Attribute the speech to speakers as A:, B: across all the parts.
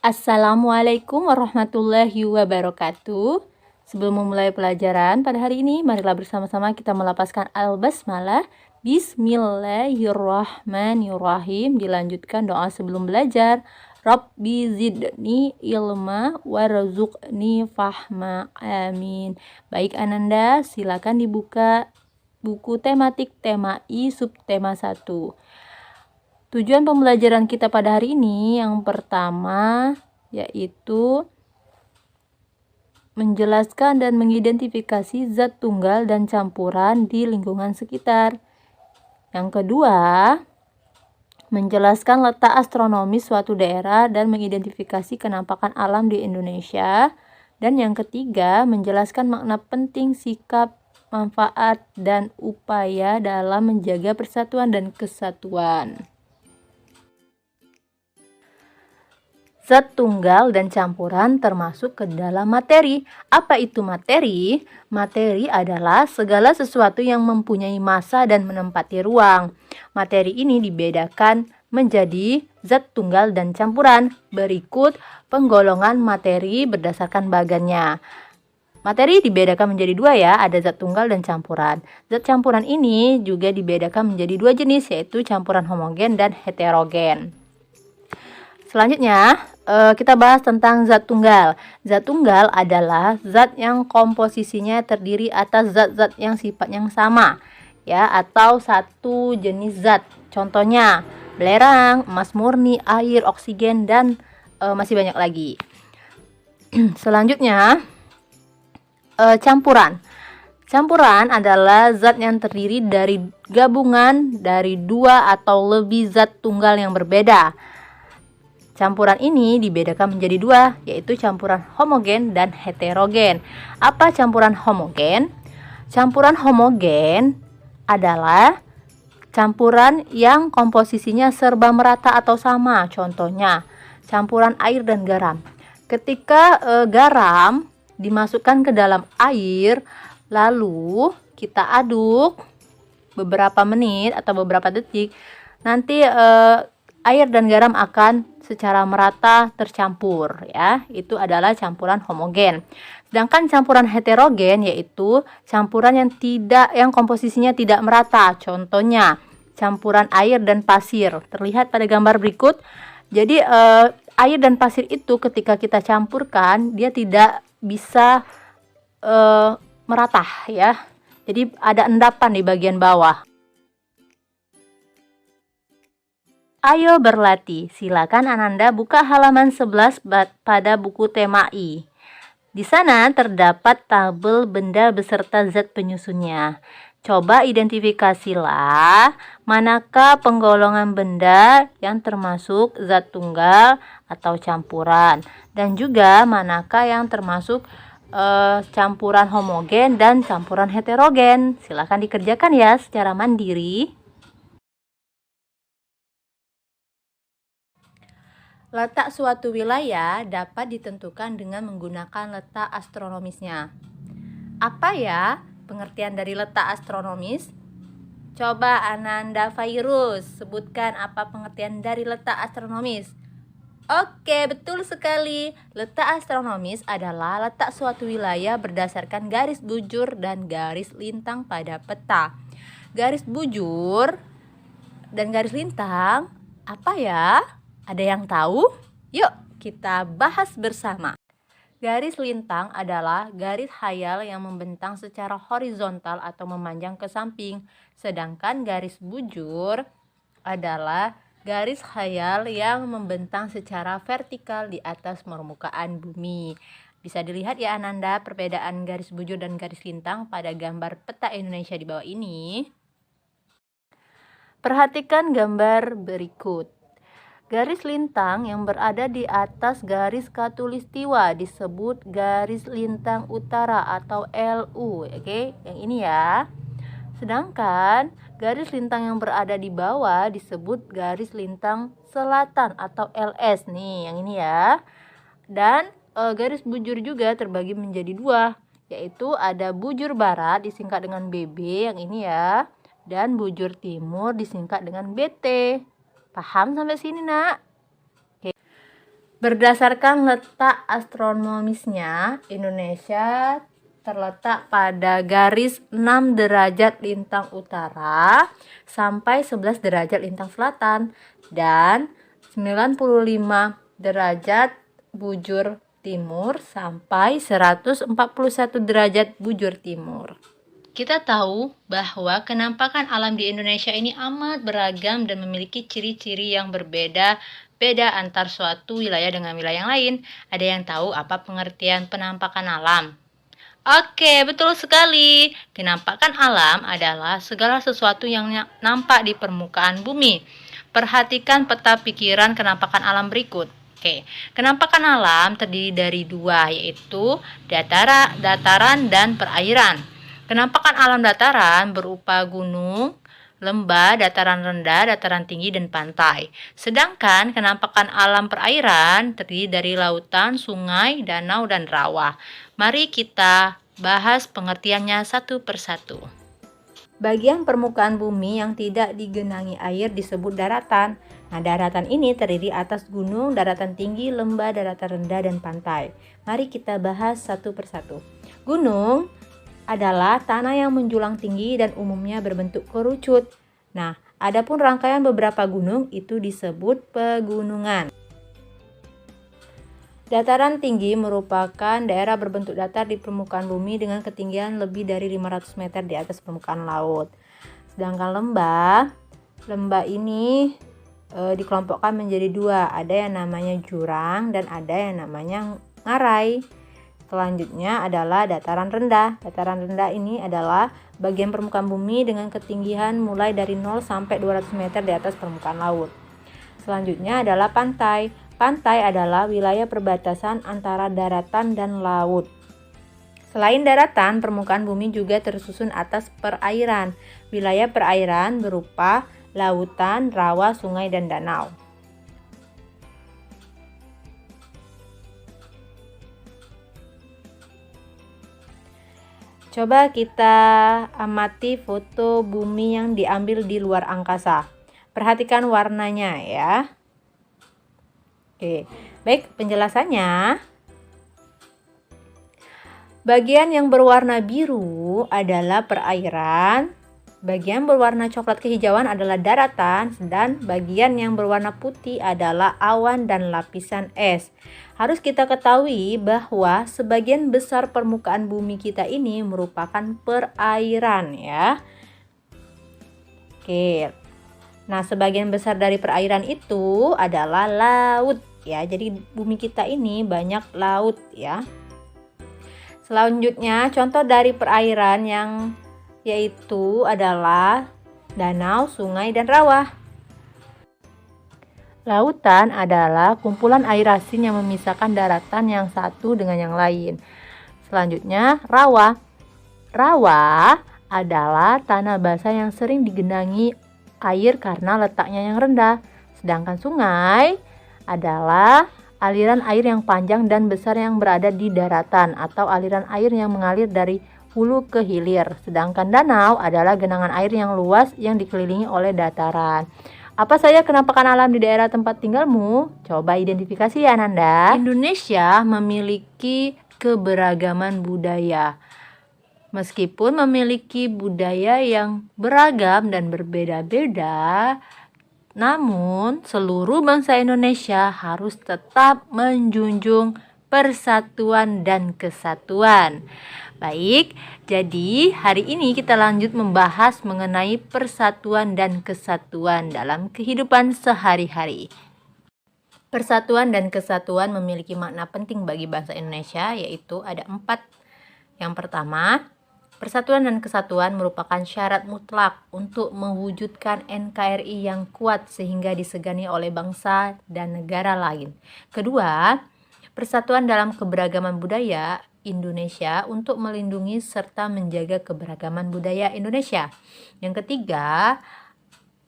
A: Assalamualaikum warahmatullahi wabarakatuh. Sebelum memulai pelajaran pada hari ini, marilah bersama-sama kita melafazkan al-basmalah. Bismillahirrahmanirrahim. Dilanjutkan doa sebelum belajar. Rabbi zidni ilma warzuqni fahma. Amin. Baik Ananda, silakan dibuka buku tematik tema I subtema 1. Tujuan pembelajaran kita pada hari ini yang pertama yaitu menjelaskan dan mengidentifikasi zat tunggal dan campuran di lingkungan sekitar. Yang kedua, menjelaskan letak astronomis suatu daerah dan mengidentifikasi kenampakan alam di Indonesia. Dan yang ketiga, menjelaskan makna penting sikap, manfaat, dan upaya dalam menjaga persatuan dan kesatuan. Zat tunggal dan campuran termasuk ke dalam materi. Apa itu materi? Materi adalah segala sesuatu yang mempunyai massa dan menempati ruang. Materi ini dibedakan menjadi zat tunggal dan campuran. Berikut penggolongan materi berdasarkan bagannya. Materi dibedakan menjadi dua ya, ada zat tunggal dan campuran. Zat campuran ini juga dibedakan menjadi dua jenis, yaitu campuran homogen dan heterogen. Selanjutnya, kita bahas tentang zat tunggal. Zat tunggal adalah zat yang komposisinya terdiri atas zat-zat yang sifatnya sama, ya, atau satu jenis zat. Contohnya, belerang, emas murni, air, oksigen, dan masih banyak lagi. Selanjutnya, campuran. Campuran adalah zat yang terdiri dari gabungan dari dua atau lebih zat tunggal yang berbeda. Campuran ini dibedakan menjadi dua, yaitu campuran homogen dan heterogen. Apa campuran homogen? Campuran homogen adalah campuran yang komposisinya serba merata atau sama. Contohnya, campuran air dan garam. Ketika garam dimasukkan ke dalam air, lalu kita aduk beberapa menit atau beberapa detik, nanti air dan garam akan secara merata tercampur, ya. Itu adalah campuran homogen. Sedangkan campuran heterogen yaitu campuran yang komposisinya tidak merata. Contohnya, campuran air dan pasir. Terlihat pada gambar berikut. Jadi air dan pasir itu ketika kita campurkan, dia tidak bisa merata, ya. Jadi ada endapan di bagian bawah. Ayo berlatih. Silakan Ananda buka halaman 11 pada buku tema I. Di sana terdapat tabel benda beserta zat penyusunnya. Coba identifikasilah manakah penggolongan benda yang termasuk zat tunggal atau campuran, dan juga manakah yang termasuk campuran homogen dan campuran heterogen. Silakan dikerjakan ya secara mandiri. Letak suatu wilayah dapat ditentukan dengan menggunakan letak astronomisnya. Apa ya pengertian dari letak astronomis? Coba Ananda Fairuz sebutkan apa pengertian dari letak astronomis. Oke, betul sekali. Letak astronomis adalah letak suatu wilayah berdasarkan garis bujur dan garis lintang pada peta. Garis bujur dan garis lintang apa ya? Ada yang tahu? Yuk kita bahas bersama. Garis lintang adalah garis khayal yang membentang secara horizontal atau memanjang ke samping. Sedangkan garis bujur adalah garis khayal yang membentang secara vertikal di atas permukaan bumi. Bisa dilihat ya Ananda perbedaan garis bujur dan garis lintang pada gambar peta Indonesia di bawah ini. Perhatikan gambar berikut. Garis lintang yang berada di atas garis khatulistiwa disebut garis lintang utara atau LU, oke? Yang ini ya. Sedangkan garis lintang yang berada di bawah disebut garis lintang selatan atau LS nih, yang ini ya. Dan garis bujur juga terbagi menjadi dua, yaitu ada bujur barat disingkat dengan BB, yang ini ya, dan bujur timur disingkat dengan BT. Paham sampai sini, Nak? Oke. Berdasarkan letak astronomisnya, Indonesia terletak pada garis 6 derajat lintang utara sampai 11 derajat lintang selatan dan 95 derajat bujur timur sampai 141 derajat bujur timur. Kita tahu bahwa kenampakan alam di Indonesia ini amat beragam dan memiliki ciri-ciri yang berbeda antar suatu wilayah dengan wilayah yang lain. Ada yang tahu apa pengertian penampakan alam? Oke, betul sekali. Kenampakan alam adalah segala sesuatu yang nampak di permukaan bumi. Perhatikan peta pikiran kenampakan alam berikut. Oke, kenampakan alam terdiri dari dua, yaitu dataran dan perairan. Kenampakan alam dataran berupa gunung, lembah, dataran rendah, dataran tinggi, dan pantai. Sedangkan kenampakan alam perairan terdiri dari lautan, sungai, danau, dan rawa. Mari kita bahas pengertiannya satu persatu. Bagian permukaan bumi yang tidak digenangi air disebut daratan. Nah, daratan ini terdiri atas gunung, daratan tinggi, lembah, daratan rendah, dan pantai. Mari kita bahas satu persatu. Gunung adalah tanah yang menjulang tinggi dan umumnya berbentuk kerucut. Nah, adapun rangkaian beberapa gunung itu disebut pegunungan. Dataran tinggi merupakan daerah berbentuk datar di permukaan bumi dengan ketinggian lebih dari 500 meter di atas permukaan laut. Sedangkan lembah ini dikelompokkan menjadi dua, ada yang namanya jurang dan ada yang namanya ngarai. Selanjutnya adalah dataran rendah. Dataran rendah ini adalah bagian permukaan bumi dengan ketinggian mulai dari 0 sampai 200 meter di atas permukaan laut. Selanjutnya adalah pantai. Pantai adalah wilayah perbatasan antara daratan dan laut. Selain daratan, permukaan bumi juga tersusun atas perairan. Wilayah perairan berupa lautan, rawa, sungai, dan danau. Coba kita amati foto bumi yang diambil di luar angkasa. Perhatikan warnanya ya. Oke, baik, penjelasannya. Bagian yang berwarna biru adalah perairan, bagian berwarna coklat kehijauan adalah daratan, dan bagian yang berwarna putih adalah awan dan lapisan es. Harus kita ketahui bahwa sebagian besar permukaan bumi kita ini merupakan perairan ya. Oke. Nah, sebagian besar dari perairan itu adalah laut ya. Jadi bumi kita ini banyak laut ya. Selanjutnya, contoh dari perairan yang yaitu adalah danau, sungai, dan rawa. Lautan adalah kumpulan air asin yang memisahkan daratan yang satu dengan yang lain. Selanjutnya, rawa. Rawa adalah tanah basah yang sering digenangi air karena letaknya yang rendah. Sedangkan sungai adalah aliran air yang panjang dan besar yang berada di daratan atau aliran air yang mengalir dari hulu ke hilir. Sedangkan danau adalah genangan air yang luas yang dikelilingi oleh dataran. Apa saja kenampakan alam di daerah tempat tinggalmu? Coba identifikasi ya Nanda. Indonesia memiliki keberagaman budaya. Meskipun memiliki budaya yang beragam dan berbeda-beda, namun seluruh bangsa Indonesia harus tetap menjunjung persatuan dan kesatuan. Baik, jadi hari ini kita lanjut membahas mengenai persatuan dan kesatuan dalam kehidupan sehari-hari. Persatuan dan kesatuan memiliki makna penting bagi bangsa Indonesia, yaitu ada 4. Yang pertama, persatuan dan kesatuan merupakan syarat mutlak untuk mewujudkan NKRI yang kuat sehingga disegani oleh bangsa dan negara lain. Kedua, persatuan dalam keberagaman budaya Indonesia untuk melindungi serta menjaga keberagaman budaya Indonesia. Yang ketiga,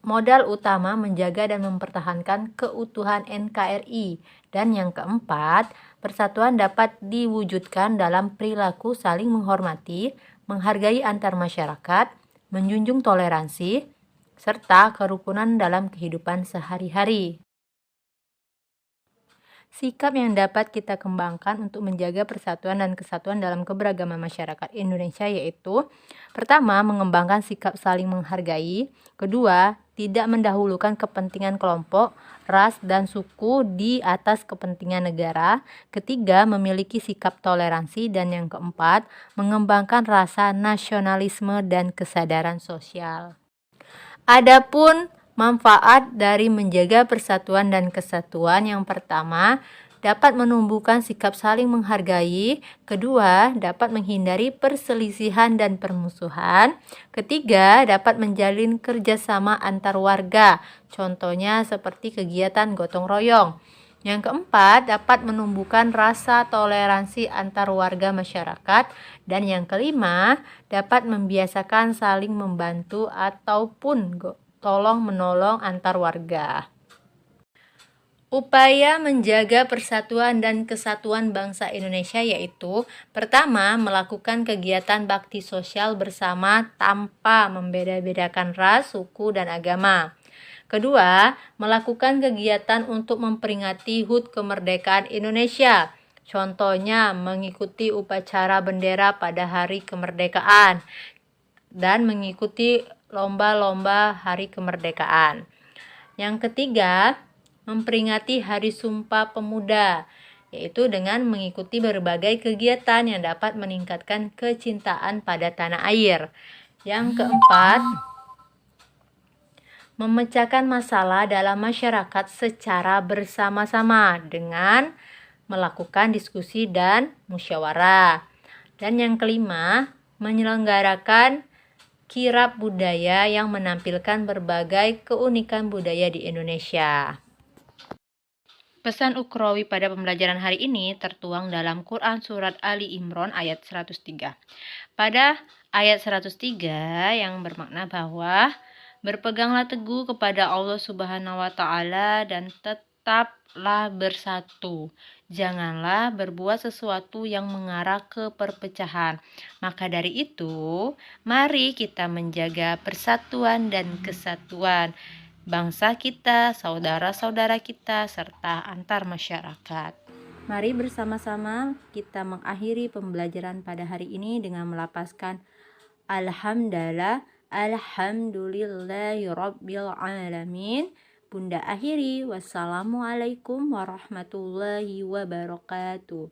A: modal utama menjaga dan mempertahankan keutuhan NKRI. Dan yang keempat, persatuan dapat diwujudkan dalam perilaku saling menghormati, menghargai antar masyarakat, menjunjung toleransi, serta kerukunan dalam kehidupan sehari-hari. Sikap yang dapat kita kembangkan untuk menjaga persatuan dan kesatuan dalam keberagaman masyarakat Indonesia yaitu: pertama, mengembangkan sikap saling menghargai; kedua, tidak mendahulukan kepentingan kelompok, ras, dan suku di atas kepentingan negara; ketiga, memiliki sikap toleransi; dan yang keempat, mengembangkan rasa nasionalisme dan kesadaran sosial. Adapun manfaat dari menjaga persatuan dan kesatuan, yang pertama, dapat menumbuhkan sikap saling menghargai; kedua, dapat menghindari perselisihan dan permusuhan; ketiga, dapat menjalin kerjasama antar warga, contohnya seperti kegiatan gotong royong; yang keempat, dapat menumbuhkan rasa toleransi antar warga masyarakat; dan yang kelima, dapat membiasakan saling membantu ataupun tolong-menolong antar warga. Upaya menjaga persatuan dan kesatuan bangsa Indonesia yaitu: pertama, melakukan kegiatan bakti sosial bersama tanpa membeda-bedakan ras, suku, dan agama. Kedua, melakukan kegiatan untuk memperingati HUT kemerdekaan Indonesia. Contohnya, mengikuti upacara bendera pada hari kemerdekaan dan mengikuti lomba-lomba hari kemerdekaan. Yang ketiga, memperingati Hari Sumpah Pemuda, yaitu dengan mengikuti berbagai kegiatan yang dapat meningkatkan kecintaan pada tanah air. Yang keempat, memecahkan masalah dalam masyarakat secara bersama-sama dengan melakukan diskusi dan musyawarah. Dan yang kelima, menyelenggarakan kirab budaya yang menampilkan berbagai keunikan budaya di Indonesia. Pesan ukhrawi pada pembelajaran hari ini tertuang dalam Quran Surat Ali Imran ayat 103. Pada ayat 103 yang bermakna bahwa berpeganglah teguh kepada Allah Subhanahu wa Ta'ala dan tetaplah bersatu. Janganlah berbuat sesuatu yang mengarah ke perpecahan. Maka dari itu, mari kita menjaga persatuan dan kesatuan bangsa kita, saudara-saudara kita, serta antar masyarakat. Mari bersama-sama kita mengakhiri pembelajaran pada hari ini dengan melafazkan Alhamdulillah, Alhamdulillahirabbil alamin. Bunda akhiri, wassalamualaikum warahmatullahi wabarakatuh.